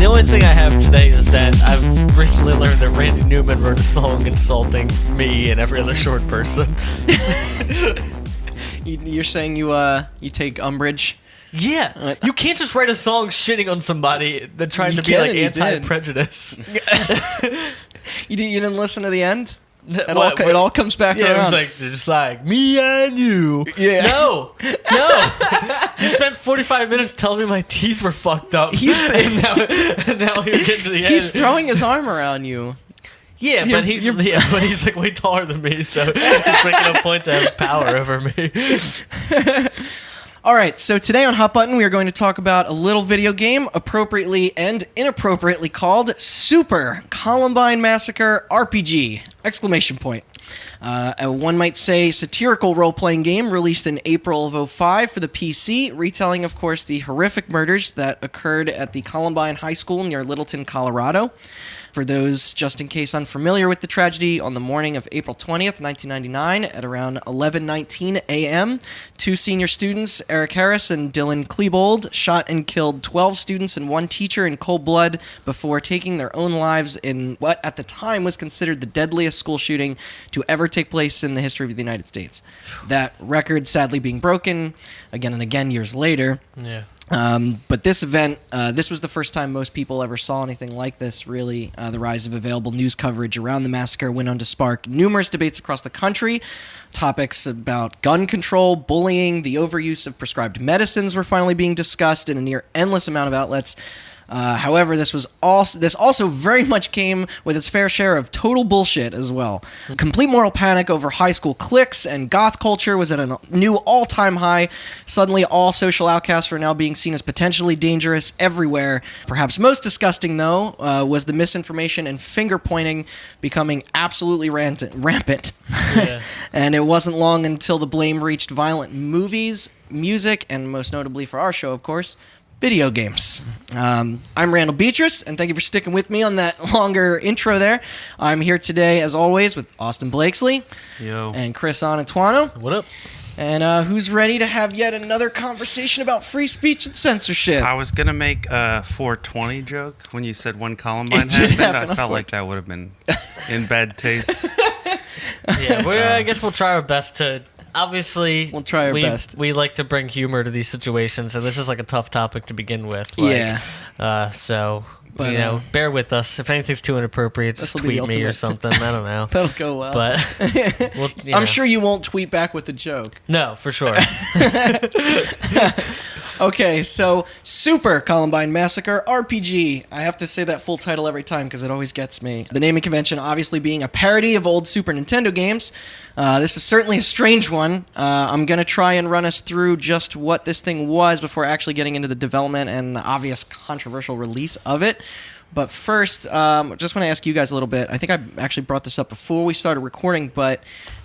The only thing I have today is that I've recently learned that Randy Newman wrote a song insulting me and every other short person. You're saying you take umbrage? Yeah, you can't just write a song shitting on somebody that's trying to be like anti-prejudice. You didn't listen to the end? It all comes back around. Yeah, it was like, just like, me and you. Yeah. No. You spent 45 minutes telling me my teeth were fucked up. And now you're getting to the end. He's throwing his arm around you. Yeah, but he's like way taller than me, so he's making a point to have power over me. All right, so today on Hot Button, we are going to talk about a little video game, appropriately and inappropriately called Super Columbine Massacre RPG! Exclamation point. One might say satirical role-playing game released in April of 2005 for the PC, retelling, of course, the horrific murders that occurred at the Columbine High School near Littleton, Colorado. For those just in case unfamiliar with the tragedy, on the morning of April 20th, 1999, at around 11:19 a.m., two senior students, Eric Harris and Dylan Klebold, shot and killed 12 students and one teacher in cold blood before taking their own lives in what at the time was considered the deadliest school shooting to ever take place in the history of the United States. That record sadly being broken again and again years later. Yeah. But this event, this was the first time most people ever saw anything like this, really. The rise of available news coverage around the massacre went on to spark numerous debates across the country. Topics about gun control, bullying, the overuse of prescribed medicines were finally being discussed in a near endless amount of outlets. However, this also very much came with its fair share of total bullshit as well. Complete moral panic over high school cliques and goth culture was at a new all-time high. Suddenly, all social outcasts were now being seen as potentially dangerous everywhere. Perhaps most disgusting, though, was the misinformation and finger-pointing becoming absolutely rampant. Yeah. And it wasn't long until the blame reached violent movies, music, and most notably for our show, of course, video games. I'm Randall Beatrice, and thank you for sticking with me on that longer intro there. I'm here today, as always, with Austin Blakesley. Yo. And Chris Anatuano. What up? And who's ready to have yet another conversation about free speech and censorship? I was going to make a 420 joke when you said when Columbine happened. I felt like that would have been in bad taste. Yeah, I guess we'll try our best to... Obviously, we'll try our best. We like to bring humor to these situations, and this is like a tough topic to begin with. But, bear with us. If anything's too inappropriate, just tweet me or something. I don't know. That'll go well. But I'm sure you won't tweet back with a joke. No, for sure. Okay, so Super Columbine Massacre RPG. I have to say that full title every time because it always gets me. The naming convention obviously being a parody of old Super Nintendo games. This is certainly a strange one. I'm going to try and run us through just what this thing was before actually getting into the development and obvious controversial release of it. But first, just want to ask you guys a little bit. I think I actually brought this up before we started recording, but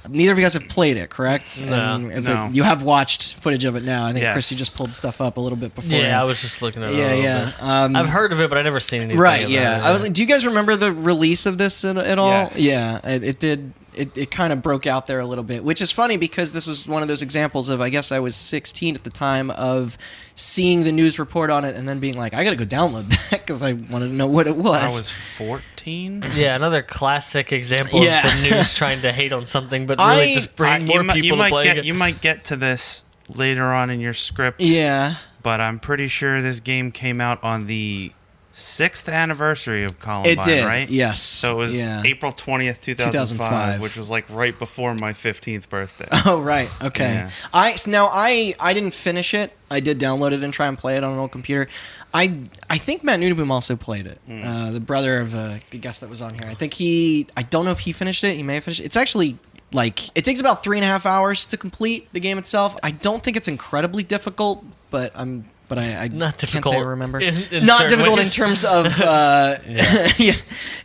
neither of you guys have played it, correct? No. You have watched footage of it now. I think, yes. Chris, you just pulled stuff up a little bit before. Yeah, I was just looking at it bit. I've heard of it, but I've never seen anything right, about yeah. it. I was like, do you guys remember the release of this at all? Yes. Yeah, it did. It kind of broke out there a little bit, which is funny because this was one of those examples of, I guess I was 16 at the time, of seeing the news report on it and then being like, I got to go download that because I wanted to know what it was. I was 14. Yeah, another classic example of the news trying to hate on something, but really just bring more people to play it. You might get to this later on in your script. Yeah. But I'm pretty sure this game came out on the 6th anniversary of Columbine, it did, right? Yes. So it was April 20th, 2005, which was like right before my 15th birthday. Oh, right. Okay. Yeah. I didn't finish it. I did download it and try and play it on an old computer. I think Matt Nudeboom also played it. The brother of a guest that was on here. I don't know if he finished it. He may have finished it. It's actually... it takes about 3.5 hours to complete the game itself. I don't think it's incredibly difficult, but I not can't difficult say I remember. In not difficult ways. in terms of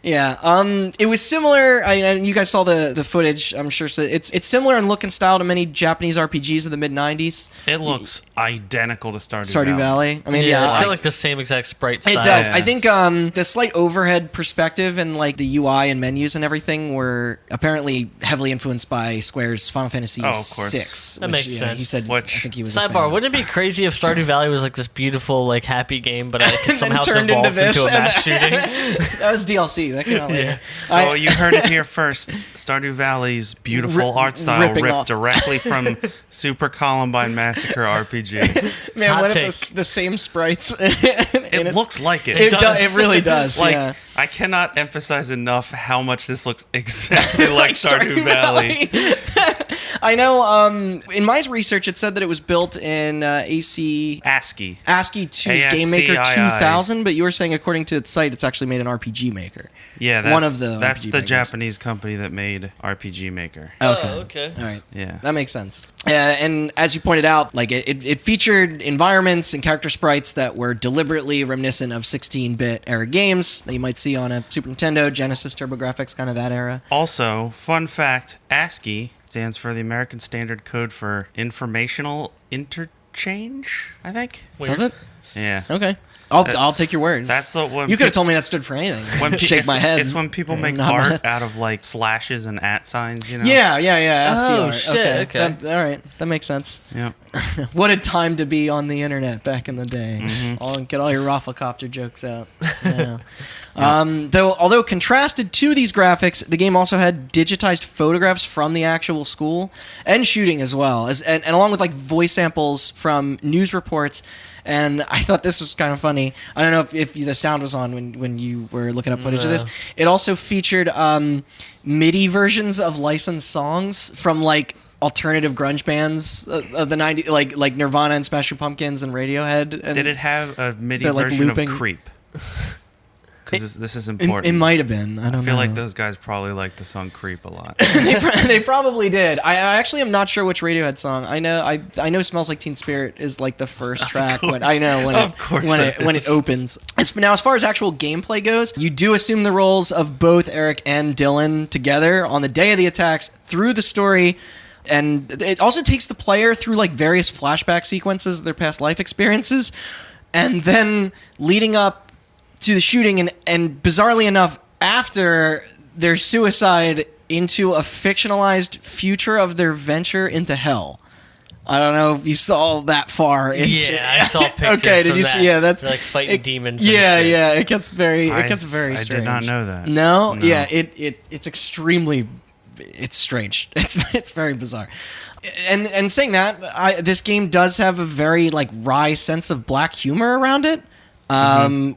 It was similar. You guys saw the footage, I'm sure. So it's similar in look and style to many Japanese RPGs of the mid '90s. It looks identical to Stardew Valley. I mean, it's got like the same exact sprite style. It does. Yeah. I think the slight overhead perspective and like the UI and menus and everything were apparently heavily influenced by Square's Final Fantasy VI. Graphics. That makes sense. He said, I think he was a Sidebar, fan. wouldn't it be crazy if Stardew Valley was like this beautiful, like happy game, but it somehow turned devolved into this, into a mass shooting? That was DLC. That came out later. So you heard it here first. Stardew Valley's beautiful art style ripped off. directly from Super Columbine Massacre RPG. Man, Hot what take. if the same sprites? It looks like it. It really does. Like, yeah. I cannot emphasize enough how much this looks exactly like Stardew Valley. I know. In my research, it said that it was built in ASCII 2's Game Maker 2000, but you were saying, according to its site, it's actually made an RPG Maker. Yeah, that's that's RPG the makers. Japanese company that made RPG Maker. Okay. All right. Yeah. That makes sense. And as you pointed out, like it featured environments and character sprites that were deliberately reminiscent of 16-bit era games that you might see on a Super Nintendo, Genesis, TurboGrafx, kind of that era. Also, fun fact, ASCII stands for the American Standard Code for Informational Interchange, I think. Does it? Yeah. Okay. I'll take your word. That's the one. You could have told me that stood for anything. Shake my head. It's when people make Not art bad. out of like slashes and @ signs, you know? Yeah. ASCII Oh, art. shit, okay. All right. That makes sense. Yeah. What a time to be on the internet back in the day. Get all your Rafflecopter jokes out. Yeah. Although contrasted to these graphics, the game also had digitized photographs from the actual school and shooting as well, and along with like voice samples from news reports. And I thought this was kind of funny. I don't know if the sound was on when you were looking up footage of this. It also featured MIDI versions of licensed songs from like alternative grunge bands of the 90s, like Nirvana and Smashing Pumpkins and Radiohead. And Did it have a MIDI they're, like, version looping. of Creep? Because this is important. It might have been. I don't know. I feel like those guys probably like the song Creep a lot. They probably did. I actually am not sure which Radiohead song. I know "Smells Like Teen Spirit" is like the first track. When it opens. Now, as far as actual gameplay goes, you do assume the roles of both Eric and Dylan together on the day of the attacks through the story. And it also takes the player through like various flashback sequences of their past life experiences, and then leading up to the shooting, and bizarrely enough, after their suicide, into a fictionalized future of their venture into hell. I don't know if you saw that far. Yeah, I saw pictures. Okay, did you that. see? Yeah, that's They're like fighting demons. Yeah, and shit. yeah, it gets very strange. I did not know that. No? Yeah, it's extremely, it's strange. It's very bizarre. And saying that, this game does have a very like wry sense of black humor around it.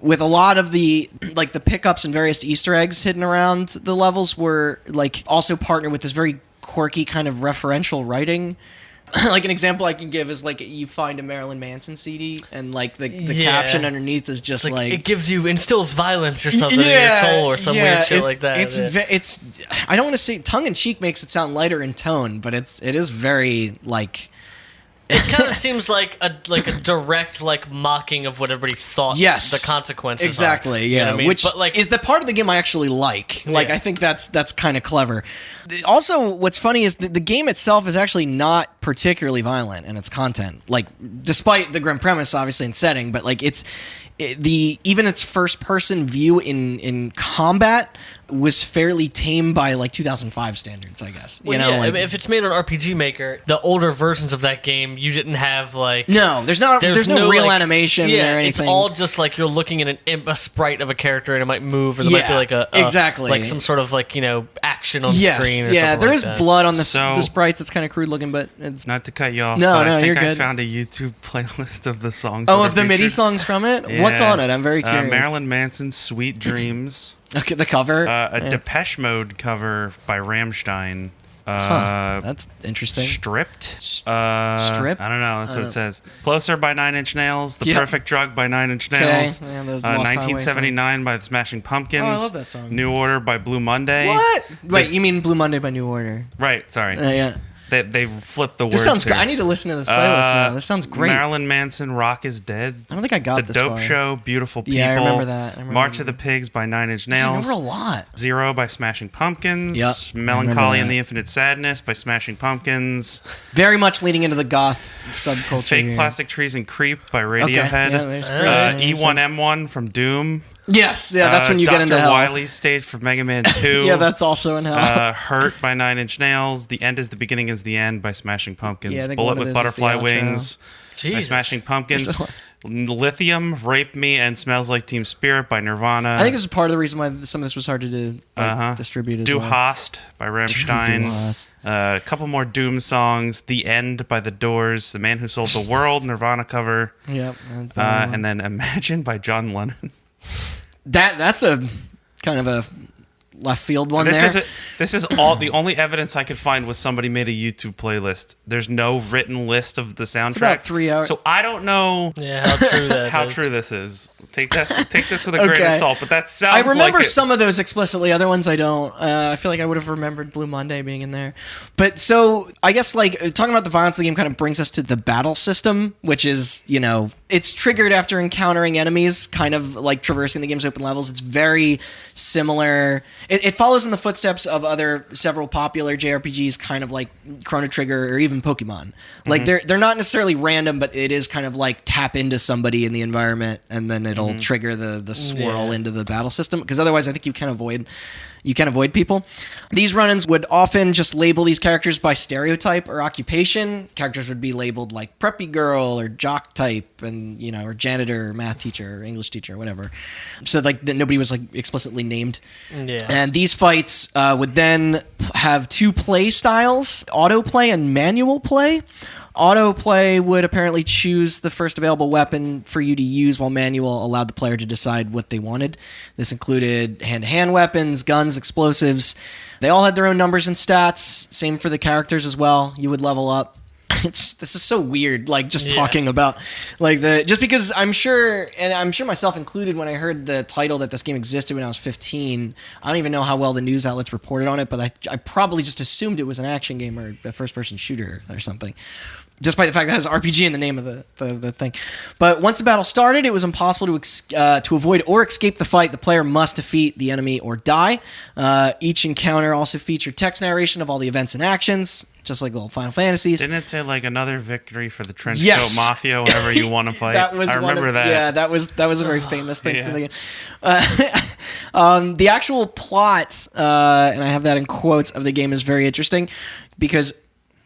With a lot of the like the pickups and various Easter eggs hidden around the levels were like also partnered with this very quirky kind of referential writing. Like an example I can give is like you find a Marilyn Manson CD and like the caption underneath is just like it instills violence or something in your soul or some weird shit like that. It's I don't want to say tongue in cheek makes it sound lighter in tone, but it is very like. It kind of seems like a direct like mocking of what everybody thought. Yes, the consequences. Exactly. Are, yeah, you know what I mean? Which but, like, is the part of the game I actually like. Like I think that's kind of clever. Also, what's funny is the game itself is actually not particularly violent in its content. Like, despite the grim premise, obviously, and setting, but like even its first person view in combat was fairly tame by like 2005 standards, I guess. Well, you know, like, if it's made on RPG Maker, the older versions of that game, you didn't have like there's no real like, animation or anything. It's all just like you're looking at a sprite of a character and it might move, or there might be like exactly like some sort of like action on screen. Or something there like is that. blood on the sprites. It's kind of crude looking, but it's not to cut you off. No, but I think you're I good. found a YouTube playlist of the songs. Oh, of the MIDI songs from it. Yeah. What's on it? I'm very curious. Marilyn Manson's "Sweet Dreams." Okay, the cover. Depeche Mode cover by Rammstein. That's interesting. Stripped. Strip? I don't know. That's what it says. Closer by 9 Inch Nails. The Perfect Drug by 9 Inch Nails. Okay. Yeah, the Lost 1979 by the Smashing Pumpkins. Oh, I love that song. New Order by Blue Monday. What? Wait, you mean Blue Monday by New Order? Right. Sorry. Yeah. They flipped the words. This sounds here. great. I need to listen to this playlist now. This sounds great. Marilyn Manson, "Rock Is Dead." I don't think I got The this Dope far. Show, "Beautiful People." Yeah, I remember that. March of the Pigs by 9 Inch Nails. Man, there were a lot. Zero by Smashing Pumpkins. Yep, Melancholy and the Infinite Sadness by Smashing Pumpkins. Very much leading into the goth subculture. Fake here. Plastic Trees and Creep by Radiohead. Okay. Yeah, there's great. E1M1 from Doom. Yes, yeah, that's when you get into Dr. hell. Wily's stage for Mega Man 2. Yeah, that's also in hell. Hurt by Nine Inch Nails. The End is the Beginning is the End by Smashing Pumpkins. Yeah, I think Bullet one of with those is the Butterfly outro. Wings by Jesus. Smashing Pumpkins. Lithium, Rape Me, and Smells Like Teen Spirit by Nirvana. I think this is part of the reason why some of this was hard to distribute as Du well. Hast by Rammstein. Du Hast. A couple more Doom songs. The End by The Doors. The Man Who Sold the World, Nirvana cover. Yep. And then Imagine by John Lennon. That's a kind of a left field one there. This is all the only evidence I could find was somebody made a YouTube playlist. There's no written list of the soundtrack. It's about 3 hours. So I don't know how true this is. Take this with a grain of salt, but that sounds I remember like some of those explicitly, other ones I don't. I feel like I would have remembered Blue Monday being in there. But so I guess like talking about the violence of the game kind of brings us to the battle system, which is, it's triggered after encountering enemies, kind of like traversing the game's open levels. It's very similar. It follows in the footsteps of other several popular JRPGs, kind of like Chrono Trigger or even Pokemon. Like they're not necessarily random, but it is kind of like tap into somebody in the environment and then it'll trigger the swirl into the battle system, because otherwise I think you can avoid people. These run-ins would often just label these characters by stereotype or occupation. Characters would be labeled like preppy girl or jock type, and or janitor or math teacher or English teacher or whatever. So like nobody was like explicitly named. Yeah. And these fights would then have two play styles: autoplay and manual play. Autoplay would apparently choose the first available weapon for you to use, while manual allowed the player to decide what they wanted. This included hand-to-hand weapons, guns, explosives. They all had their own numbers and stats. Same for the characters as well. You would level up. This is so weird, like just talking about like just because I'm sure myself included, when I heard the title that this game existed when I was 15, I don't even know how well the news outlets reported on it, but I probably just assumed it was an action game or a first-person shooter or something, despite the fact that it has RPG in the name of the thing. But once the battle started, it was impossible to avoid or escape the fight. The player must defeat the enemy or die. Each encounter also featured text narration of all the events and actions, just like old Final Fantasies. Didn't it say like another victory for the Trenchcoat Mafia whenever you want to fight? I remember that. Yeah, that was a very famous thing for the game. The actual plot, and I have that in quotes, of the game is very interesting because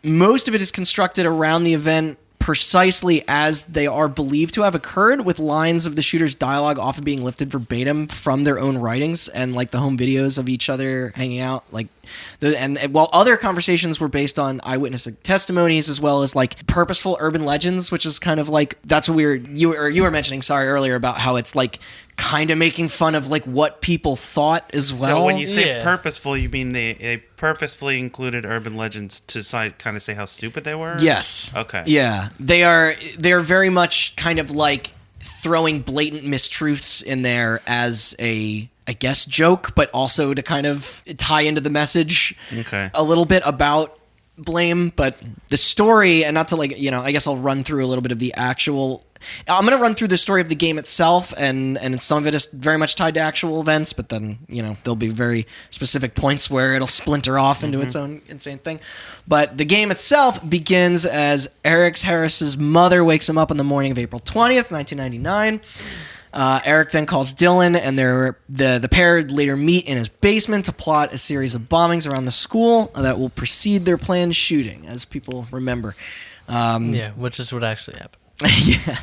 most of it is constructed around the event precisely as they are believed to have occurred, with lines of the shooter's dialogue often being lifted verbatim from their own writings and like the home videos of each other hanging out. And while other conversations were based on eyewitness testimonies as well as like purposeful urban legends, which is kind of like, that's what you were mentioning, earlier, about how it's like kind of making fun of like what people thought as well. So when you say purposeful, you mean they purposefully included urban legends to kind of say how stupid they were? Yes. Okay. Yeah. They're very much kind of like throwing blatant mistruths in there as a, I guess, joke, but also to kind of tie into the message a little bit about blame. But the story, and not to like, I guess I'll run through a little bit of the actual... I'm going to run through the story of the game itself, and some of it is very much tied to actual events, but then, there'll be very specific points where it'll splinter off into its own insane thing. But the game itself begins as Eric Harris's mother wakes him up on the morning of April 20th, 1999. Eric then calls Dylan, and the pair later meet in his basement to plot a series of bombings around the school that will precede their planned shooting, as people remember. Which is what actually happened. Yeah.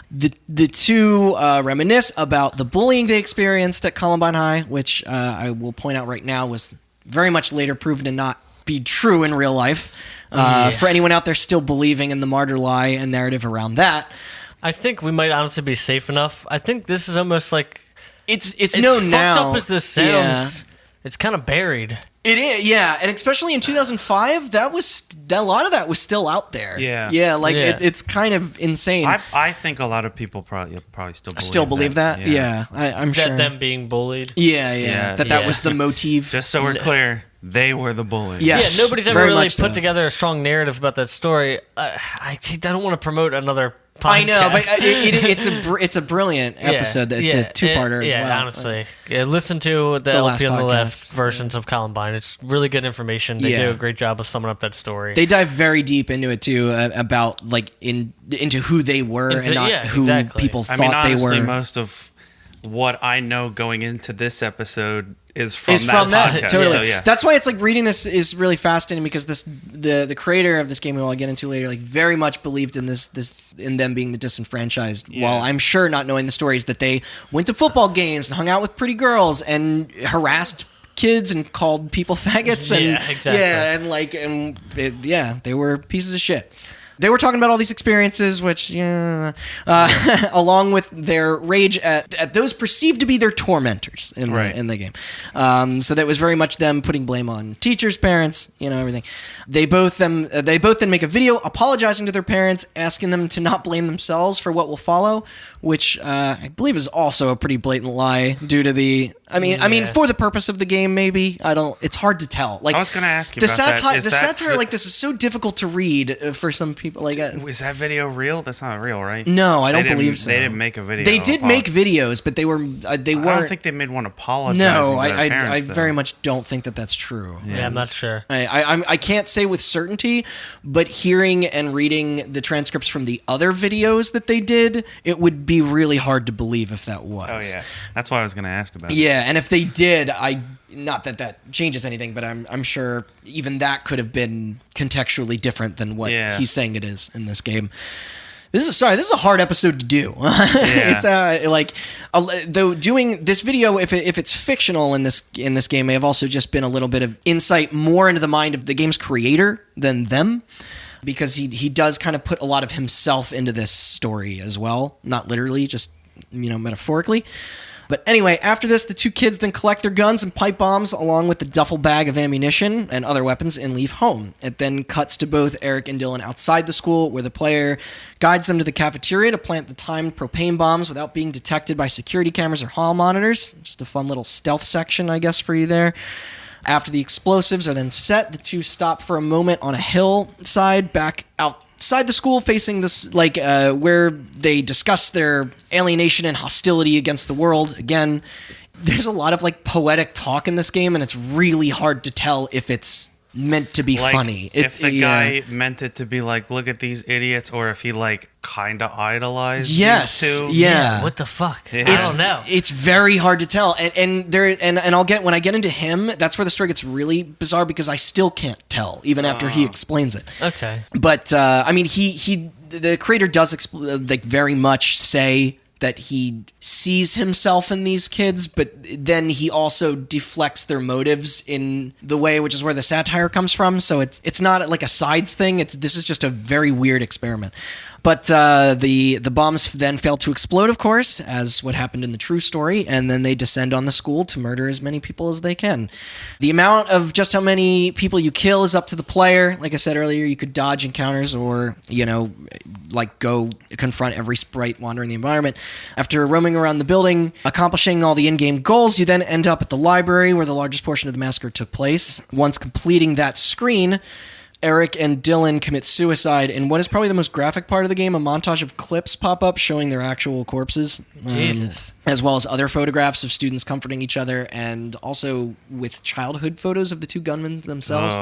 The two reminisce about the bullying they experienced at Columbine High, which I will point out right now was very much later proven to not be true in real life. For anyone out there still believing in the martyr lie and narrative around that. I think we might honestly be safe enough. I think this is almost like... It's known now. fucked up as this sounds. Yeah. It's kind of buried. It is, yeah, and especially in 2005, a lot of that was still out there. Yeah, it's kind of insane. I think a lot of people probably still believe that. Yeah, I'm sure that them being bullied. Yeah. That was the motif. Just so we're clear, they were the bullies. Yes, nobody's ever really put together a strong narrative about that story. I don't want to promote another podcast. I know, but it's a brilliant episode. It's a two-parter as well. Yeah, honestly. Listen to the LP on the Left versions of Columbine. It's really good information. They do a great job of summing up that story. They dive very deep into it, too, about, like, into who they were and not who people thought they were. Most of what I know going into this episode is from that podcast. totally. So, yeah. That's why it's like reading this is really fascinating because the creator of this game, who I'll get into later, like very much believed in this in them being the disenfranchised. Yeah. While I'm sure not knowing the stories that they went to football games and hung out with pretty girls and harassed kids and called people faggots and Yeah, exactly. they were pieces of shit. They were talking about all these experiences, which, along with their rage at those perceived to be their tormentors in the game. So that was very much them putting blame on teachers, parents, everything. They both then make a video apologizing to their parents, asking them to not blame themselves for what will follow, which I believe is also a pretty blatant lie due to the. I mean, for the purpose of the game, maybe it's hard to tell. Like I was going to ask you the about satire. that. The satire like this is so difficult to read for some people. Like, is that video real? That's not real, right? no, I don't believe so. They didn't make a video. They did make videos, but they weren't. I don't think they made one apologizing. No, to their I parents, very much don't think that that's true. Yeah, I'm not sure. I can't say with certainty, but hearing and reading the transcripts from the other videos that they did, it would be really hard to believe if that was. Oh yeah, that's why I was going to ask about. Yeah, and if they did, not that changes anything, but I'm sure even that could have been contextually different than what he's saying it is in this game. This is a hard episode to do. It's though doing this video, if it's fictional in this game, may have also just been a little bit of insight more into the mind of the game's creator than them, because he does kind of put a lot of himself into this story as well, not literally, just metaphorically. But anyway, after this, the two kids then collect their guns and pipe bombs along with the duffel bag of ammunition and other weapons and leave home. It then cuts to both Eric and Dylan outside the school, where the player guides them to the cafeteria to plant the timed propane bombs without being detected by security cameras or hall monitors. Just a fun little stealth section, I guess, for you there. After the explosives are then set, the two stop for a moment on a hillside back outside the school, facing this where they discuss their alienation and hostility against the world. Again, there's a lot of poetic talk in this game, and it's really hard to tell if it's meant to be funny. If the guy meant it to be look at these idiots, or if he kind of idolized these two. Yeah. What the fuck? Yeah. I don't know. It's very hard to tell, and when I get into him, that's where the story gets really bizarre, because I still can't tell even after he explains it. Okay. But the creator does very much say that he sees himself in these kids, but then he also deflects their motives in the way, which is where the satire comes from. So it's not like a sides thing. This is just a very weird experiment. But the bombs then fail to explode, of course, as what happened in the true story, and then they descend on the school to murder as many people as they can. The amount of just how many people you kill is up to the player. Like I said earlier, you could dodge encounters or, go confront every sprite wandering the environment. After roaming around the building, accomplishing all the in-game goals, you then end up at the library where the largest portion of the massacre took place. Once completing that screen, Eric and Dylan commit suicide in what is probably the most graphic part of the game. A montage of clips pop up showing their actual corpses. Jesus. As well as other photographs of students comforting each other, and also with childhood photos of the two gunmen themselves.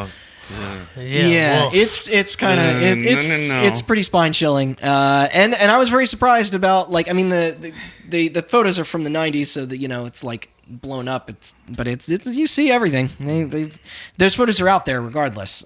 Yeah, it's kind of it's pretty spine chilling. And I was very surprised about the photos are from the 90s, so that it's blown up. But you see everything. Those photos are out there regardless.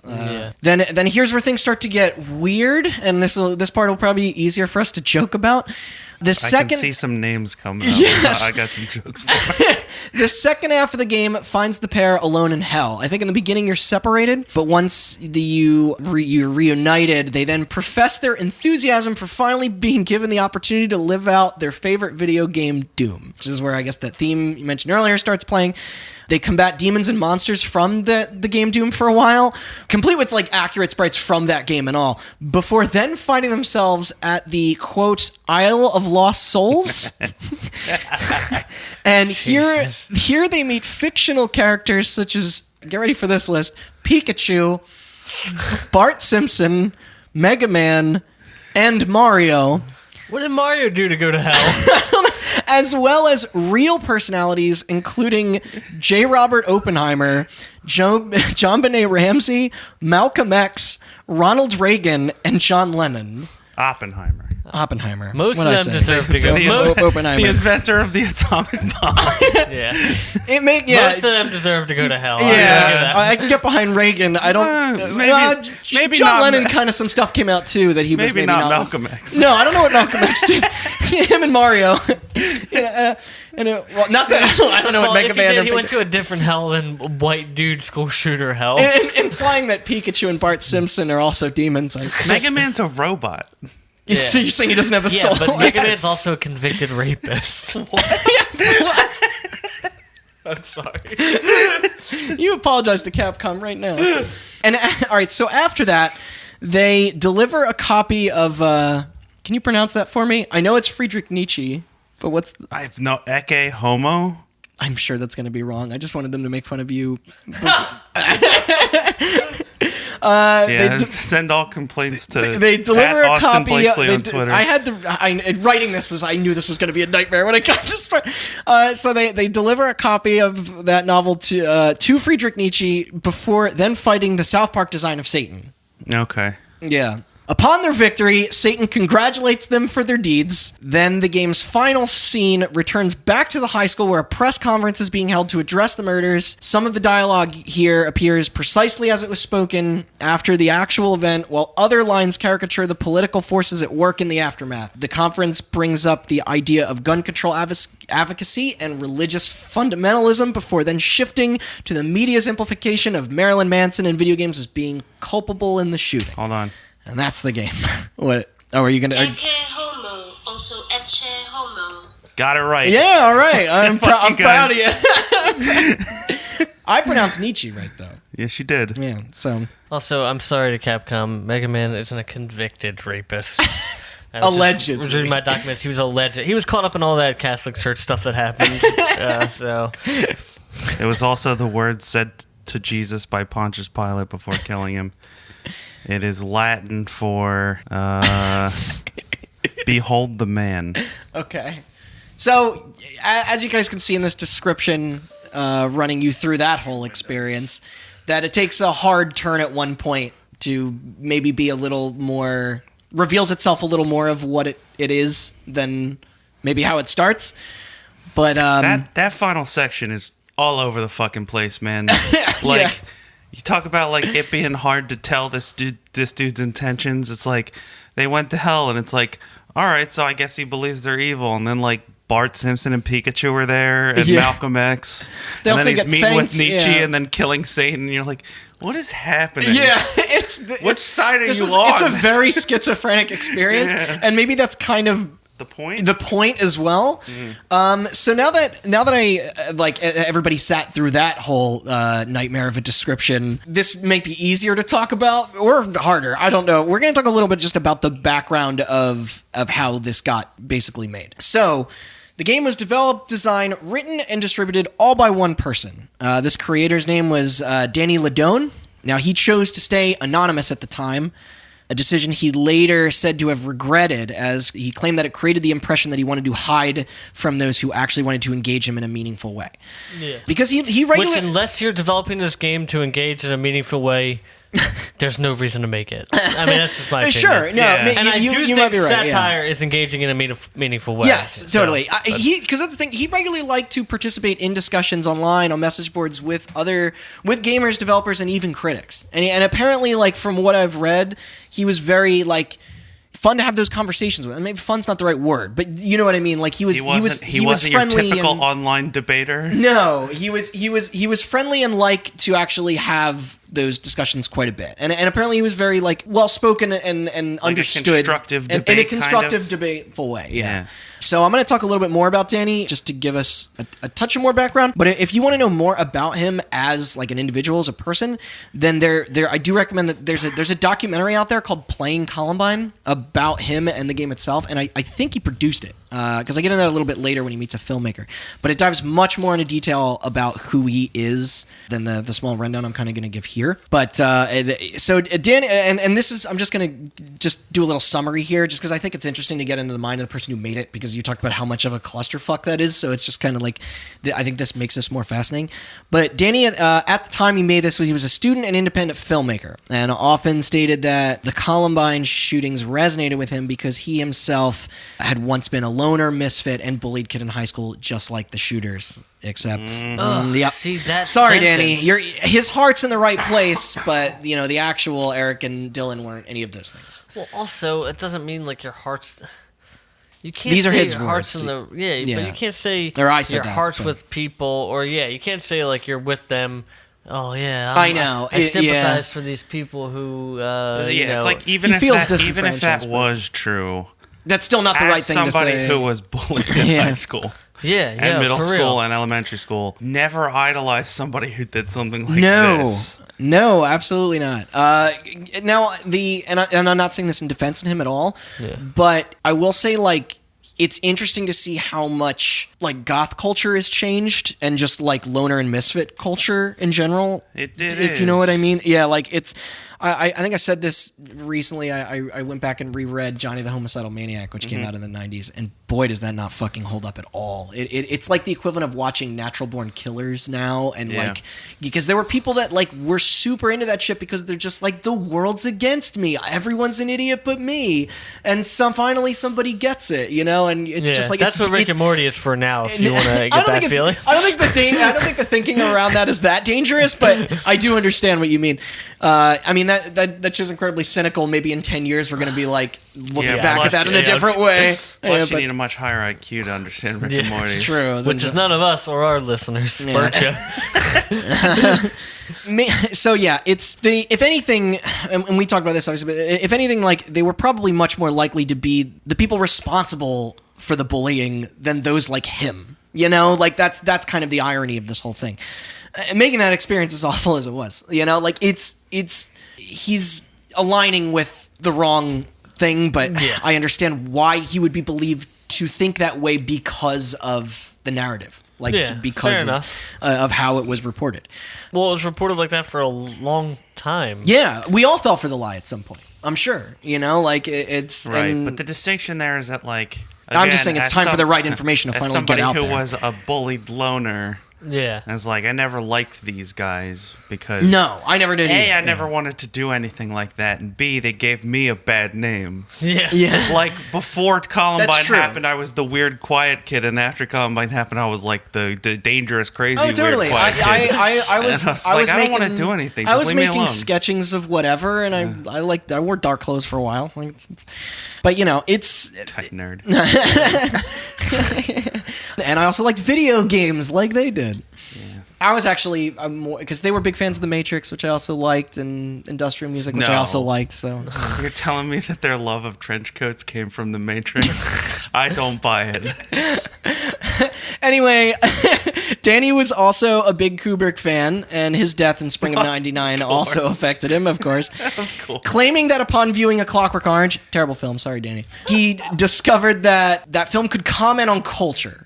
Then here's where things start to get weird, and this part will probably be easier for us to joke about. I can see some names coming up. Yes. I got some jokes for it. The second half of the game finds the pair alone in hell. I think in the beginning you're separated, but once you're reunited, they then profess their enthusiasm for finally being given the opportunity to live out their favorite video game, Doom. Which is where I guess that theme you mentioned earlier starts playing. They combat demons and monsters from the game Doom for a while, complete with accurate sprites from that game and all, before then finding themselves at the, quote, Isle of Lost Souls. And here they meet fictional characters such as, get ready for this list, Pikachu, Bart Simpson, Mega Man, and Mario. What did Mario do to go to hell? As well as real personalities, including J. Robert Oppenheimer, JonBenet Ramsey, Malcolm X, Ronald Reagan, and John Lennon. Oppenheimer. Oppenheimer. Most What'd I of them say? deserve to go. Most, Oppenheimer. The inventor of the atomic bomb. yeah. Most Most of them deserve to go to hell. Yeah, I can get behind Reagan. I don't. Maybe John not Lennon kind of some stuff came out too that he was maybe not Malcolm X. No, I don't know what Malcolm X did. Him and Mario. Well, not that I don't know what Mega Man. He went to a different hell than white dude school shooter hell. Implying that Pikachu and Bart Simpson are also demons. Mega Man's a robot. Yeah. So you're saying he doesn't have a soul? Yeah, but Mega Man's also a convicted rapist. What? I'm sorry. You apologize to Capcom right now. And all right, so after that, they deliver a copy of. Can you pronounce that for me? I know it's Friedrich Nietzsche, but what's? I've no Ecce Homo. I'm sure that's going to be wrong. I just wanted them to make fun of you. Send all complaints to they deliver a Austin copy. Blakeslee on Twitter. Writing this was I knew this was going to be a nightmare when I got this part. So they deliver a copy of that novel to Friedrich Nietzsche before then fighting the South Park design of Satan. Okay. Yeah. Upon their victory, Satan congratulates them for their deeds. Then the game's final scene returns back to the high school where a press conference is being held to address the murders. Some of the dialogue here appears precisely as it was spoken after the actual event, while other lines caricature the political forces at work in the aftermath. The conference brings up the idea of gun control advocacy and religious fundamentalism before then shifting to the media's amplification of Marilyn Manson and video games as being culpable in the shooting. Hold on. And that's the game. What? Oh, are you going to... Ecce homo, also ecce homo. Got it right. Yeah, all right. I'm Fuck you proud of guys. you. I pronounced Nietzsche right, though. Yes, you did. Yeah, so... Also, I'm sorry to Capcom. Mega Man isn't a convicted rapist. Allegedly. Reading my documents, he was alleged. He was caught up in all that Catholic Church stuff that happened. So It was also the word said to Jesus by Pontius Pilate before killing him. It is Latin for behold the man. Okay. So, as you guys can see in this description, running you through that whole experience, that it takes a hard turn at one point to maybe be a little more... reveals itself a little more of what it is than maybe how it starts. But that final section is all over the fucking place, man. Like... Yeah. You talk about like it being hard to tell this dude's intentions. It's like they went to hell, and it's like, all right, so I guess he believes they're evil. And then like Bart Simpson and Pikachu were there, and Malcolm X, They and also then he's get meeting thanked, with Nietzsche, yeah. and then killing Satan. And you're like, what is happening? yeah, Which side are you on? It's a very schizophrenic experience, and maybe that's kind of the point. The point as well. So now that I like everybody sat through that whole nightmare of a description, this may be easier to talk about or harder. I don't know. We're going to talk a little bit just about the background of how this got basically made. So the game was developed, designed, written, and distributed all by one person. This creator's name was Danny Ladone. Now he chose to stay anonymous at the time. A decision he later said to have regretted, as he claimed that it created the impression that he wanted to hide from those who actually wanted to engage him in a meaningful way. Yeah. Because he regularly... Which, unless you're developing this game to engage in a meaningful way, there's no reason to make it. I mean, that's just my opinion. Sure, no. Yeah. And I do think might be right, satire is engaging in a meaningful way. Yes, totally. Because that's the thing. He regularly liked to participate in discussions online on message boards with gamers, developers, and even critics. And apparently, like from what I've read, he was very like fun to have those conversations with. And maybe fun's not the right word, but you know what I mean. Like he was friendly. Your typical and, online debater. No, he was friendly and liked to actually have those discussions quite a bit. And apparently he was very like well spoken and like understood in a constructive debateful way. Yeah. So I'm going to talk a little bit more about Danny just to give us a touch of more background. But if you want to know more about him as like an individual, as a person, then I do recommend that there's a documentary out there called Playing Columbine about him and the game itself. And I think he produced it. because I get into that a little bit later when he meets a filmmaker. But it dives much more into detail about who he is than the small rundown I'm kind of going to give here. But so Dan, and this is, I'm just going to just do a little summary here, just because I think it's interesting to get into the mind of the person who made it, because you talked about how much of a clusterfuck that is. So it's just kind of like, I think this makes this more fascinating. But Danny, at the time he made this, he was a student and independent filmmaker, and often stated that the Columbine shootings resonated with him because he himself had once been a loner, misfit, and bullied kid in high school, just like the shooters. Except, yep. See that? Sorry, sentence. Danny. His heart's in the right place, but the actual Eric and Dylan weren't any of those things. Well, also, it doesn't mean like your heart's. You can't These are say his your heart's words. in the but you can't say Or I said your that, heart's but- with people, or you can't say like you're with them. Oh yeah, I know. I sympathize Yeah. for these people who. It's like He even if feels that disenfranchised, was true, That's still not the as right thing to somebody say. who was bullied in Yeah. high school and and middle for school real. and elementary school, never idolize somebody who did something like No, this. no, absolutely not. Now and I'm not saying this in defense of him at all, but I will say like it's interesting to see how much like goth culture has changed and just like loner and misfit culture in general. It if you know what I mean. Yeah, like it's. I think I said this recently. I went back and reread Johnny the Homicidal Maniac, which came out in the 90s, and boy, does that not fucking hold up at all. It's like the equivalent of watching Natural Born Killers now, and like, because there were people that like were super into that shit because they're just like, the world's against me. Everyone's an idiot but me. And finally somebody gets it, and it's just like, that's what Rick and Morty is for now. If you want to get that feeling, I don't think the thinking around that is that dangerous, but I do understand what you mean. I mean that's just incredibly cynical. Maybe in 10 years we're going to be like looking back at that in a different way. Plus, you need a much higher IQ to understand Rick and Morty. It's true. which is none of us or our listeners. Yeah. So yeah, it's if anything, and we talked about this obviously, but if anything, like they were probably much more likely to be the people responsible for the bullying than those like him. Like that's kind of the irony of this whole thing. Making that experience as awful as it was, like he's aligning with the wrong thing, but I understand why he would be believed to think that way because of the narrative, because of how it was reported. Well, it was reported like that for a long time. Yeah, we all fell for the lie at some point, I'm sure. It's right. But the distinction there is that like I'm just saying it's time for the right information to as finally get out somebody there. who was a bullied loner. Yeah. And it's like, I never liked these guys because... No, I never did A, either. I never wanted to do anything like that, and B, they gave me a bad name. Yeah. Like, before Columbine That's true. happened, I was the weird, quiet kid, and after Columbine happened, I was like the dangerous, crazy, totally. weird, quiet kid. I was And I was I don't making, want to do anything. I Just was leave me making alone. sketchings of whatever, and I wore dark clothes for a while. But it's Tech nerd. and I also liked video games like they did. I was actually more because they were big fans of The Matrix, which I also liked, and industrial music, which I No. also liked. So You're telling me that their love of trench coats came from The Matrix? I don't buy it. anyway, Danny was also a big Kubrick fan, and his death in spring of '99 also affected him, of course. Of course. Claiming that upon viewing A Clockwork Orange, terrible film, sorry, Danny, he discovered that film could comment on culture.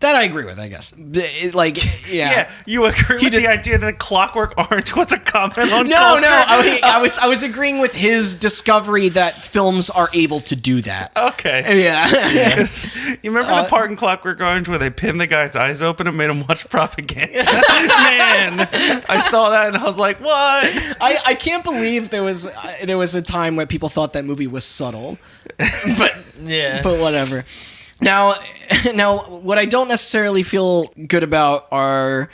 That I agree with, I guess. Yeah, you agree with the idea that Clockwork Orange was a comment on No, culture? I was agreeing with his discovery that films are able to do that. Okay. Yeah. You remember the part in Clockwork Orange where they pinned the guy's eyes open and made him watch propaganda? Man, I saw that and I was like, what? I can't believe there was a time where people thought that movie was subtle. But whatever. Now, what I don't necessarily feel good about are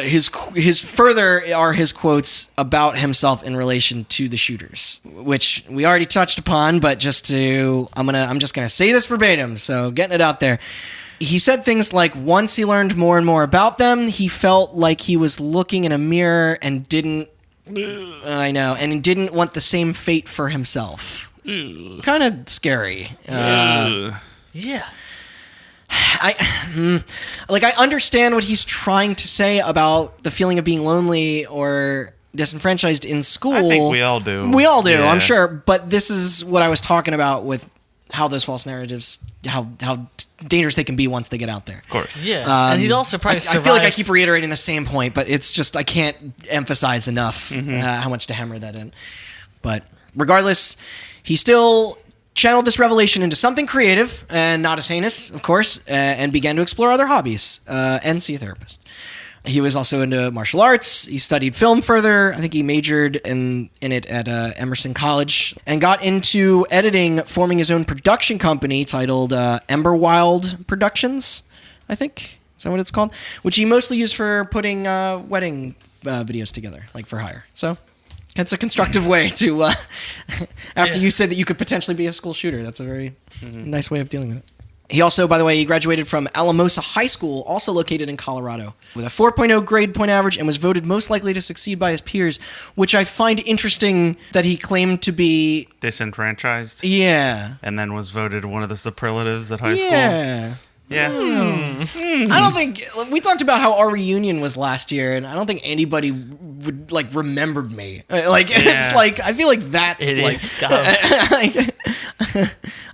his quotes about himself in relation to the shooters, which we already touched upon. But I'm just gonna say this verbatim, so getting it out there. He said things like, once he learned more and more about them, he felt like he was looking in a mirror and didn't want the same fate for himself. Kind of scary. Yeah. I understand what he's trying to say about the feeling of being lonely or disenfranchised in school. I think we all do. We all do, Yeah. I'm sure. But this is what I was talking about with how those false narratives, how dangerous they can be once they get out there. Of course. Yeah, and he'd also probably I survive. feel like I keep reiterating the same point, but it's just I can't emphasize enough how much to hammer that in. But regardless, he still channeled this revelation into something creative and not as heinous, of course, and began to explore other hobbies and see a therapist. He was also into martial arts. He studied film further. I think he majored in it at Emerson College and got into editing, forming his own production company titled Emberwild Productions, I think. Is that what it's called? Which he mostly used for putting wedding videos together, like for hire. So it's a constructive way to, after you said that you could potentially be a school shooter, that's a very nice way of dealing with it. He also, by the way, he graduated from Alamosa High School, also located in Colorado, with a 4.0 grade point average and was voted most likely to succeed by his peers, which I find interesting that he claimed to be... Disenfranchised? Yeah. And then was voted one of the superlatives at high school? Yeah. I don't think... We talked about how our reunion was last year, and I don't think anybody would, like, remembered me. It's like... I feel like that's,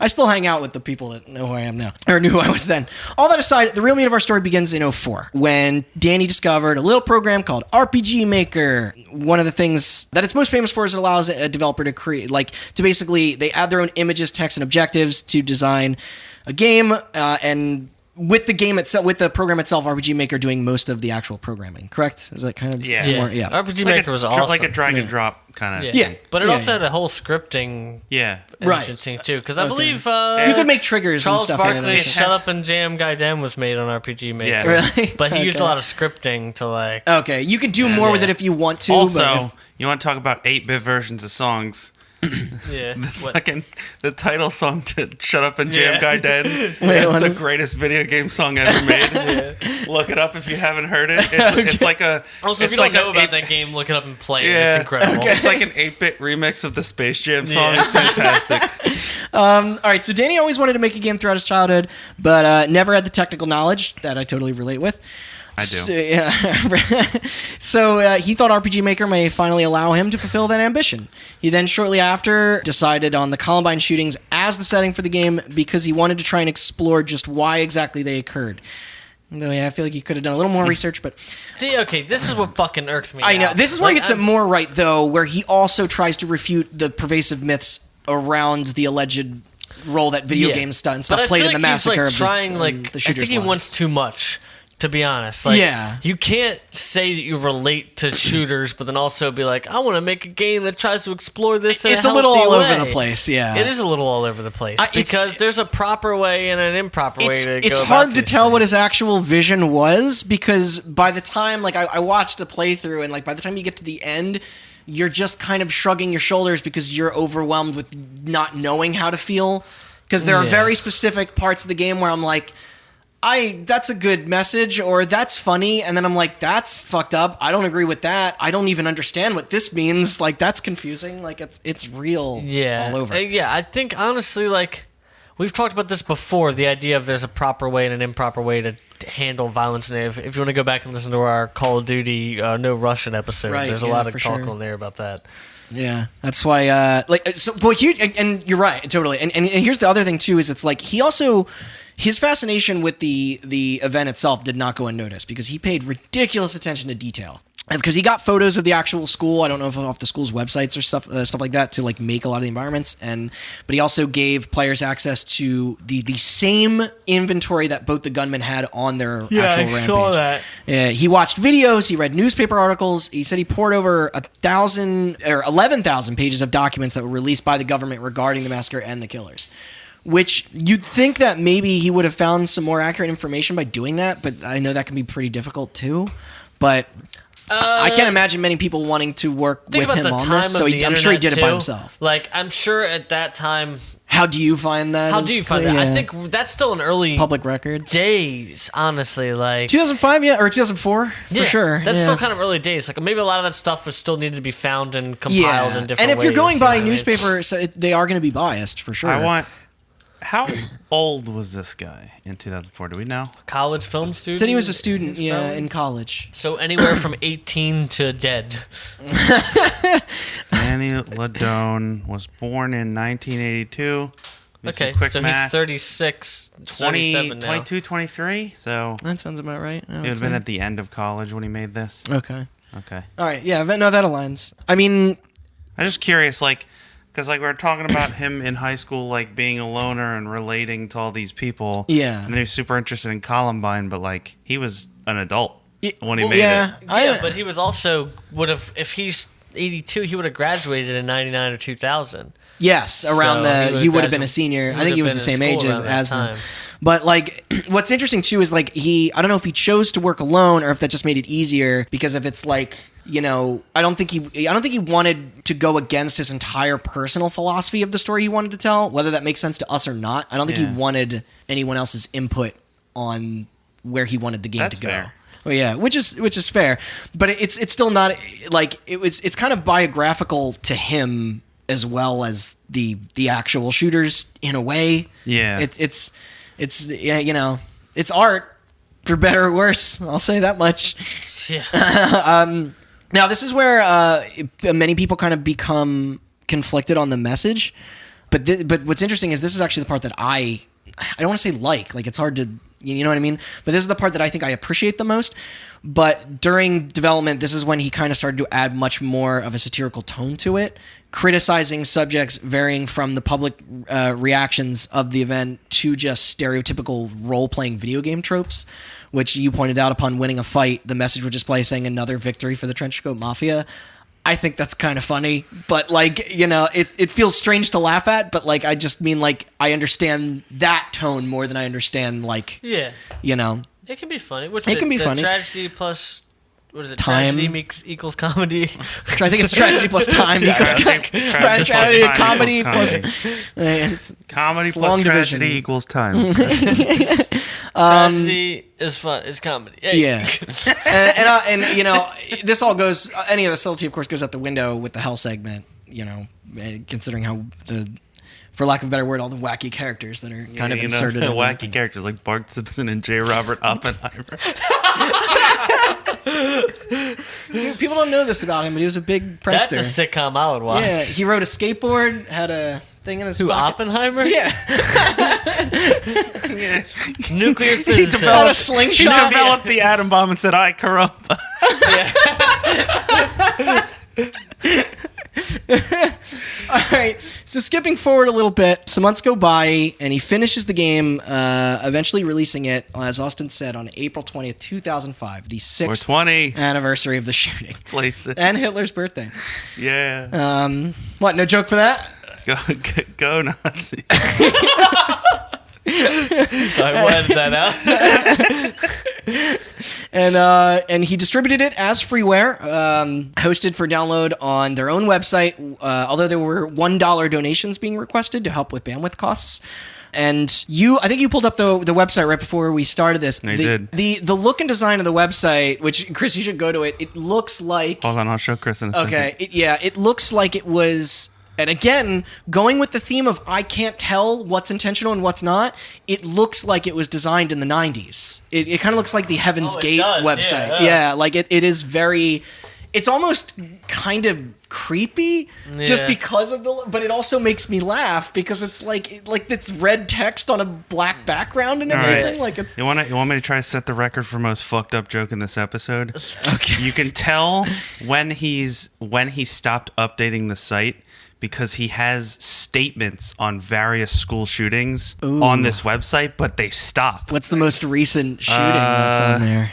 I still hang out with the people that know who I am now, or knew who I was then. All that aside, the real meat of our story begins in 2004, when Danny discovered a little program called RPG Maker. One of the things that it's most famous for is it allows a developer to create, to basically, they add their own images, text, and objectives to design a game, and with the game itself, with the program itself, RPG Maker doing most of the actual programming. Correct? Is that kind of more? Yeah. RPG Maker was awesome. Like a drag and drop kind of. Yeah. But it also had a whole scripting. Engine thing too, because I believe you could make triggers Charles and stuff. Barkley's "Shut Up and Jam Gaiden" was made on RPG Maker. Yeah. Really? But he used a lot of scripting to like. Okay, you could do more with it if you want to. Also, you want to talk about 8-bit versions of songs? Yeah. The title song to "Shut Up and Jam Gaiden" is the greatest video game song ever made. Look it up if you haven't heard it. It's like a. Also, if you don't know about that game, look it up and play it. It's incredible. It's like an 8-bit remix of the Space Jam song. It's fantastic. All right, so Danny always wanted to make a game throughout his childhood, but never had the technical knowledge that I totally relate with. I do. So he thought RPG Maker may finally allow him to fulfill that ambition. He then shortly after decided on the Columbine shootings as the setting for the game because he wanted to try and explore just why exactly they occurred. Though, I feel like he could have done a little more research, but... Okay, this is what fucking irks me. I know. This is where he gets it more right, though, where he also tries to refute the pervasive myths around the alleged role that video games and stuff played in the massacre of the shooters' I think he wants too much. To be honest, you can't say that you relate to shooters, but then also be like, I want to make a game that tries to explore this. It's a little all over the place. Yeah, it is a little all over the place because there's a proper way and an improper way to go. It's hard to tell what his actual vision was because by the time, I watched a playthrough, and by the time you get to the end, you're just kind of shrugging your shoulders because you're overwhelmed with not knowing how to feel. Because there are very specific parts of the game where I'm like, that's a good message, or that's funny, and then I'm like, that's fucked up. I don't agree with that. I don't even understand what this means. That's confusing. It's real all over. I think honestly, we've talked about this before, the idea of there's a proper way and an improper way to handle violence. And if you want to go back and listen to our Call of Duty No Russian episode, there's a lot of talk on there about that. Yeah, that's why. And you're right, totally. And here's the other thing too: is it's he also. His fascination with the event itself did not go unnoticed because he paid ridiculous attention to detail. Because he got photos of the actual school, I don't know if off the school's websites or stuff like that to make a lot of the environments. But he also gave players access to the same inventory that both the gunmen had on their actual rampage. I saw that. Yeah, he watched videos, he read newspaper articles. He said he poured over 11,000 pages of documents that were released by the government regarding the massacre and the killers. Which you'd think that maybe he would have found some more accurate information by doing that, but I know that can be pretty difficult too. But I can't imagine many people wanting to work with him on this, so I'm sure he did it by himself. I'm sure at that time... How do you find that? How do you find that? I think that's still an early... Public records? Days, honestly. 2005, or 2004, for sure. That's still kind of early days. Maybe a lot of that stuff was still needed to be found and compiled in different ways. And if you're going by newspaper, they are going to be biased, for sure. How old was this guy in 2004? Do we know? College film student? Said he was a student, in college. So anywhere from 18 to dead. Danny Ladone was born in 1982. Do some Okay, quick so math. he's 36, 20, 37 now. 22, 23. So That sounds about right. it would have been at the end of college when he made this. Okay. Okay. All right. Yeah. No, that aligns. I mean, I'm just curious, like, because like we were talking about him in high school, like being a loner and relating to all these people. Yeah. And he was super interested in Columbine, but like he was an adult when he well, made yeah, it. Yeah, but he was also if he's 82, he would have graduated in 99 or 2000. Yes, around So he would have been a senior. I think he was the same age as them. But like, what's interesting too is like I don't know if he chose to work alone or if that just made it easier, because if it's like, you know, I don't think he wanted to go against his entire personal philosophy of the story he wanted to tell, whether that makes sense to us or not. I don't think he wanted anyone else's input on where he wanted the game to go. Fair. Well, yeah, which is fair, but it's still not like it's kind of biographical to him as well as the actual shooters in a way. Yeah. It's yeah, you know, it's art for better or worse. I'll say that much. Yeah. Now this is where many people kind of become conflicted on the message, but what's interesting is this is actually the part that I don't want to say like it's hard to, you know what I mean? But this is the part that I think I appreciate the most. But during development, this is when he kind of started to add much more of a satirical tone to it, criticizing subjects varying from the public reactions of the event to just stereotypical role-playing video game tropes, which you pointed out. Upon winning a fight, the message would just play saying another victory for the Trenchcoat Mafia. I think that's kind of funny, but like, you know, it feels strange to laugh at, but like, I just mean like, I understand that tone more than I understand like, Yeah. you know. It can be funny. It can be funny. Tragedy plus, what is it? Time. Tragedy equals comedy. I think it's tragedy plus time equals tragedy, comedy plus Comedy it's plus long tragedy division. equals time. Tragedy is fun. Is comedy. Hey. Yeah, and you know, this all goes. Any of the subtlety, of course, goes out the window with the hell segment. You know, considering how for lack of a better word, all the wacky characters that are kind of inserted. The wacky characters like Bart Simpson and J. Robert Oppenheimer. Dude, people don't know this about him, but he was a big prankster. That's a sitcom I would watch. Yeah, he rode a skateboard, had a thing in his Who, pocket. Oppenheimer? Yeah. Nuclear physicist. Had a slingshot. He developed the atom bomb and said, "I caramba." All right, so skipping forward a little bit, some months go by, and he finishes the game, eventually releasing it, as Austin said, on April 20th, 2005, the 6th 420. anniversary of the shooting. Place it. And Hitler's birthday. Yeah. What, no joke for that? Go Nazi. Sorry, we'll edit that out. And he distributed it as freeware, hosted for download on their own website, although there were $1 donations being requested to help with bandwidth costs. And I think you pulled up the website right before we started this. I did. The look and design of the website, which, Chris, you should go to it. It looks like... Hold on, I'll show Chris in a second. Okay, it looks like it was... And again, going with the theme of I can't tell what's intentional and what's not, it looks like it was designed in the 90s. It kind of looks like the Heaven's Gate does, website. yeah. Like it is very... It's almost kind of creepy just because of the... But it also makes me laugh because it's like it's red text on a black background and everything. Right. Like it's... You want me to try to set the record for most fucked up joke in this episode? Okay. You can tell when he stopped updating the site because he has statements on various school shootings on this website, but they stop. What's the most recent shooting that's on there?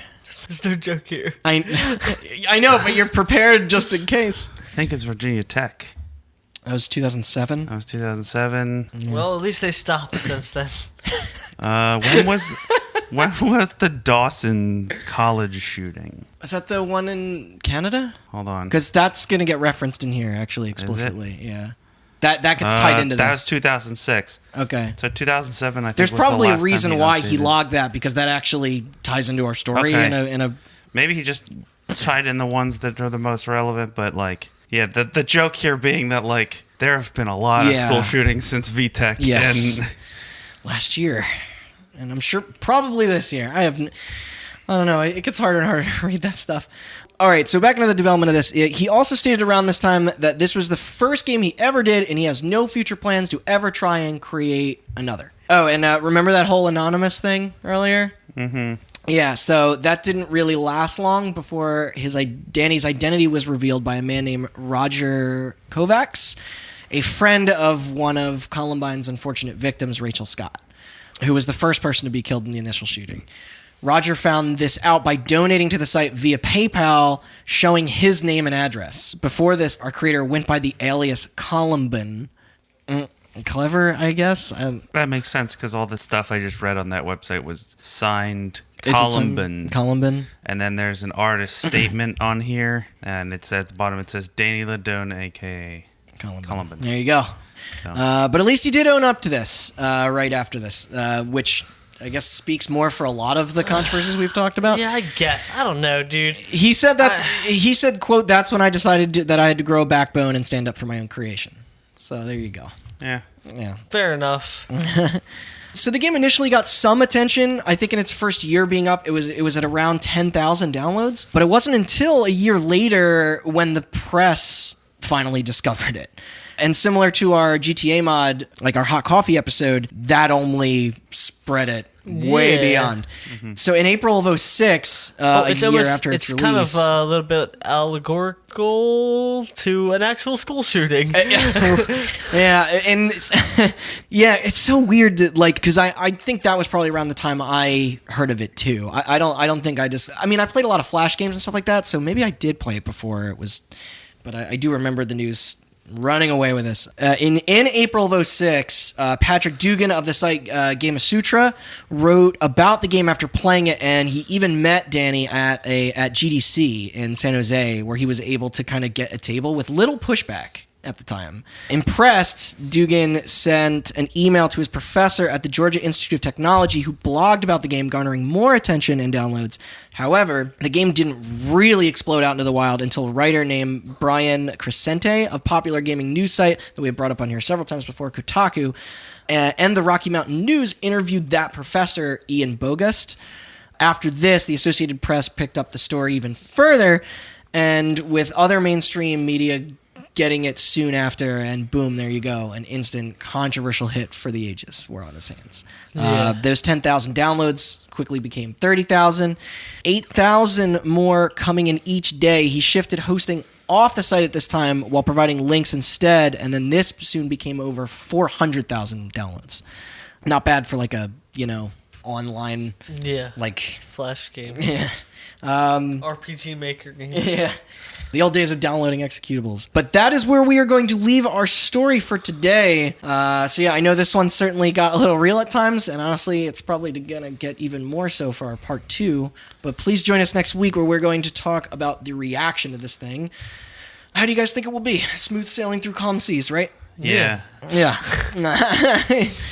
There's no joke here. I know, but you're prepared just in case. I think it's Virginia Tech. That was 2007. That was 2007. Well, at least they stopped since then. When was the Dawson College shooting? Is that the one in Canada? Hold on. Because that's going to get referenced in here, actually, explicitly. Yeah. That gets tied into that this. was 2006. Okay. So 2007, I think. There's was the probably a last time reason why he updated. logged that, because that actually ties into our story Okay. in a Maybe he just tied in the ones that are the most relevant, but like, yeah, the joke here being that like there have been a lot of school shootings since VTech. Yes. And last year. And I'm sure probably this year. I don't know. It gets harder and harder to read that stuff. all right, so back into the development of this. He also stated around this time that this was the first game he ever did, and he has no future plans to ever try and create another. Oh, and remember that whole anonymous thing earlier? Mm-hmm. Yeah, so that didn't really last long before Danny's identity was revealed by a man named Roger Kovacs, a friend of one of Columbine's unfortunate victims, Rachel Scott, who was the first person to be killed in the initial shooting. Roger found this out by donating to the site via PayPal, showing his name and address. Before this, our creator went by the alias Columbine. Clever, I guess. That makes sense because all the stuff I just read on that website was signed Columbine. Columbine. And then there's an artist statement on here, and it says at the bottom, it says Danny Ladone, a.k.a. Columbine. There you go. So. But at least he did own up to this right after this, which I guess speaks more for a lot of the controversies we've talked about. Yeah, I guess. I don't know, dude. He said he said, quote, "That's when I decided that I had to grow a backbone and stand up for my own creation." So there you go. Yeah. Fair enough. So the game initially got some attention. I think in its first year being up, it was at around 10,000 downloads. But it wasn't until a year later when the press finally discovered it. And similar to our GTA mod, like our Hot Coffee episode, that only spread it way beyond. Mm-hmm. So in April of 2006, a year after its release... It's kind of a little bit allegorical to an actual school shooting. Yeah, and it's so weird that, like, because I think that was probably around the time I heard of it too. I don't think I played a lot of Flash games and stuff like that, so maybe I did play it before it was... But I do remember the news running away with this. In April of 2006, Patrick Dugan of the site Game of Sutra wrote about the game after playing it, and he even met Danny at GDC in San Jose, where he was able to kind of get a table with little pushback at the time. Impressed, Dugan sent an email to his professor at the Georgia Institute of Technology, who blogged about the game, garnering more attention and downloads. However, the game didn't really explode out into the wild until a writer named Brian Crescente of popular gaming news site that we have brought up on here several times before, Kotaku, and the Rocky Mountain News interviewed that professor, Ian Bogust. After this, the Associated Press picked up the story even further, and with other mainstream media getting it soon after, and boom, there you go. An instant controversial hit for the ages were on his hands. Yeah. Those 10,000 downloads quickly became 30,000. 8,000 more coming in each day. He shifted hosting off the site at this time while providing links instead, and then this soon became over 400,000 downloads. Not bad for like a, online... Yeah. Like... Flash game. Yeah. RPG Maker game. Yeah. The old days of downloading executables. But that is where we are going to leave our story for today. So yeah, I know this one certainly got a little real at times, and honestly, it's probably going to get even more so for our part 2. But please join us next week where we're going to talk about the reaction to this thing. How do you guys think it will be? Smooth sailing through calm seas, right? Yeah. Yeah.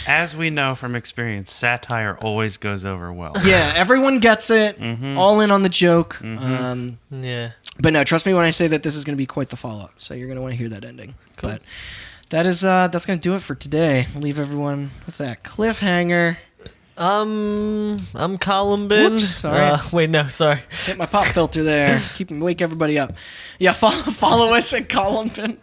As we know from experience, satire always goes over well. Yeah, everyone gets it. Mm-hmm. All in on the joke. Mm-hmm. Yeah. But no, trust me when I say that this is going to be quite the follow-up. So you're going to want to hear that ending. Cool. But that's going to do it for today. I'll leave everyone with that cliffhanger. I'm Columbine. Whoops, sorry. Wait, no, sorry. Hit my pop filter there. Wake everybody up. Yeah, follow us at Columbine.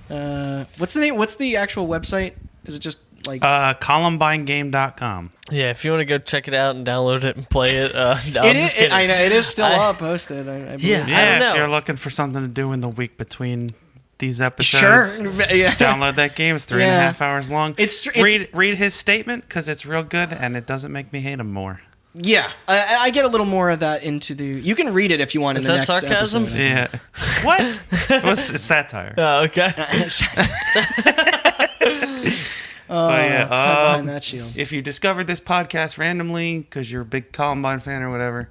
What's the name? What's the actual website? Is it just like ColumbineGame.com? Yeah, if you want to go check it out and download it and play it, no, I know it is still up, posted. I believe. Yeah, I don't know. If you're looking for something to do in the week between these episodes, sure. Yeah. Download that game. It's 3.5 hours long. It's read his statement because it's real good and it doesn't make me hate him more. Yeah, I get a little more of that into the... You can read it if you want in the next sarcasm? episode. Yeah. What? It's satire. Oh, okay. But yeah, behind that shield. If you discovered this podcast randomly because you're a big Columbine fan or whatever,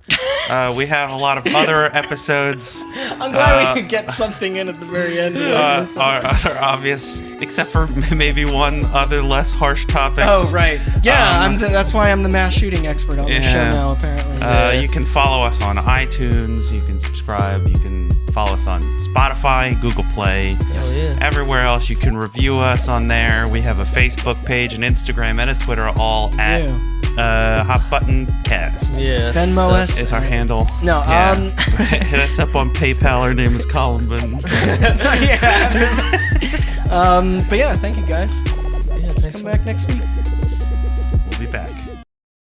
we have a lot of other episodes. I'm glad we could get something in at the very end. Are obvious, except for maybe one other less harsh topics. Oh, right. Yeah, that's why I'm the mass shooting expert on the show now, apparently. You can follow us on iTunes. You can subscribe. You can follow us on Spotify, Google Play, everywhere else. You can review us on there. We have a Facebook page, an Instagram, and a Twitter, all at Hot Button Cast. Yeah. Venmo us. Is our handle. No, Hit us up on PayPal. Our name is Columbine. But yeah, thank you guys. Yeah, Let's come back next week. We'll be back.